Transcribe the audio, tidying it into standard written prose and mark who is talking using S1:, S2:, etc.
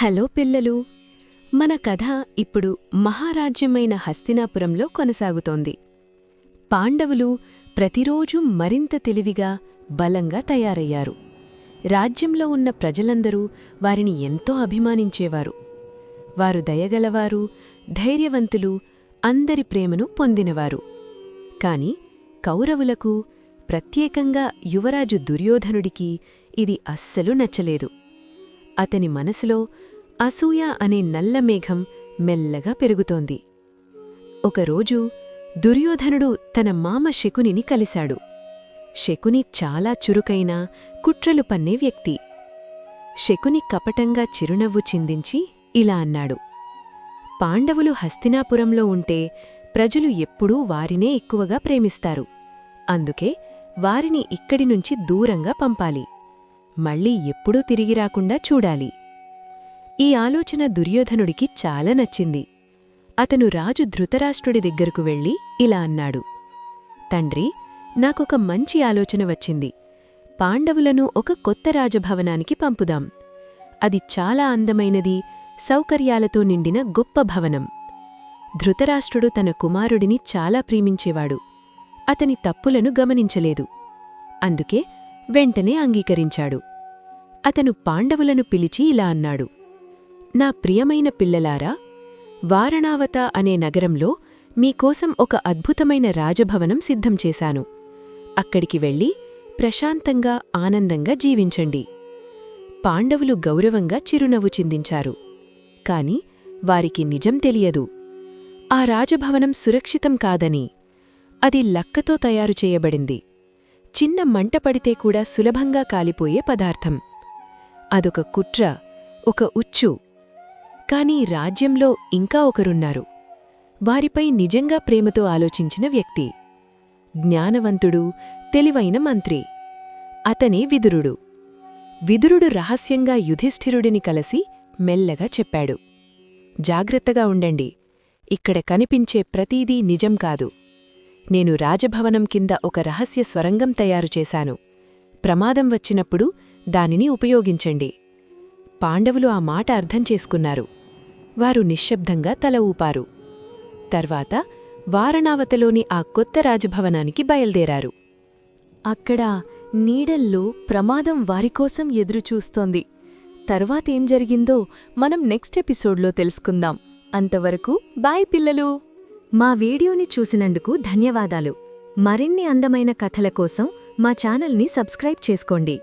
S1: Hello పిల్లలు, మన కథ ఇప్పుడు మహారాజ్యమైన హస్తినాపురంలో కొనసాగుతోంది. పాండవులు ప్రతిరోజూ మరింత తెలివిగా, బలంగా తయారయ్యారు. రాజ్యంలో ఉన్న ప్రజలందరూ వారిని ఎంతో అభిమానించేవారు. వారు దయగలవారు, ధైర్యవంతులు, అందరి ప్రేమను పొందినవారు. కాని కౌరవులకు, ప్రత్యేకంగా యువరాజు దుర్యోధనుడికి ఇది అస్సలు నచ్చలేదు. అతని మనసులో అసూయ అనే నల్లమేఘం మెల్లగా పెరుగుతోంది. ఒకరోజు దుర్యోధనుడు తన మామ శకునిని కలిశాడు. శకుని చాలా చురుకైన, కుట్రలు పన్నే వ్యక్తి. శకుని కపటంగా చిరునవ్వు చిందించి ఇలా అన్నాడు: పాండవులు హస్తినాపురంలో ఉంటే ప్రజలు ఎప్పుడూ వారినే ఎక్కువగా ప్రేమిస్తారు. అందుకే వారిని ఇక్కడి నుంచి దూరంగా పంపాలి. మళ్ళీ ఎప్పుడూ తిరిగిరాకుండా చూడాలి. ఈ ఆలోచన దుర్యోధనుడికి చాలా నచ్చింది. అతను రాజు ధృతరాష్ట్రుడి దగ్గరకు వెళ్ళి ఇలా అన్నాడు: తండ్రి, నాకొక మంచి ఆలోచన వచ్చింది. పాండవులను ఒక కొత్త రాజభవనానికి పంపుదాం. అది చాలా అందమైనది, సౌకర్యాలతో నిండిన గొప్ప భవనం. ధృతరాష్ట్రుడు తన కుమారుడిని చాలా ప్రేమించేవాడు. అతని తప్పులను గమనించలేదు. అందుకే వెంటనే అంగీకరించాడు. అతను పాండవులను పిలిచి ఇలా అన్నాడు: నా ప్రియమైన పిల్లలారా, వారణావత అనే నగరంలో మీకోసం ఒక అద్భుతమైన రాజభవనం సిద్ధం చేశాను. అక్కడికి వెళ్ళి ప్రశాంతంగా, ఆనందంగా జీవించండి. పాండవులు గౌరవంగా చిరునవ్వు చిందించారు. కాని వారికి నిజం తెలియదు. ఆ రాజభవనం సురక్షితం కాదని. అది లక్కతో తయారు చేయబడింది. చిన్న మంట పడితే కూడా సులభంగా కాలిపోయే పదార్థం. అదొక కుట్ర, ఒక ఉచ్చు. కాని రాజ్యంలో ఇంకా ఒకరున్నారు. వారిపై నిజంగా ప్రేమతో ఆలోచించిన వ్యక్తి. జ్ఞానవంతుడు, తెలివైన మంత్రి. అతనే విదురుడు. విదురుడు రహస్యంగా యుధిష్ఠిరుడిని కలిసి మెల్లగా చెప్పాడు: జాగ్రత్తగా ఉండండి. ఇక్కడ కనిపించే ప్రతీదీ నిజం కాదు. నేను రాజభవనం కింద ఒక రహస్య స్వరంగం తయారుచేశాను. ప్రమాదం వచ్చినప్పుడు దానిని ఉపయోగించండి. పాండవులు ఆ మాట అర్థం చేసుకున్నారు. వారు నిశ్శబ్దంగా తల ఊపారు. తర్వాత వారణావతలోని ఆ కొత్త రాజభవనానికి బయల్దేరారు.
S2: అక్కడ నీడల్లో ప్రమాదం వారికోసం ఎదురుచూస్తోంది. తర్వాతేం జరిగిందో మనం నెక్స్ట్ ఎపిసోడ్లో తెలుసుకుందాం. అంతవరకు బాయ్ పిల్లలు.
S1: మా వీడియోని చూసినందుకు ధన్యవాదాలు. మరిన్ని అందమైన కథల కోసం మా ఛానల్ని సబ్స్క్రైబ్ చేసుకోండి.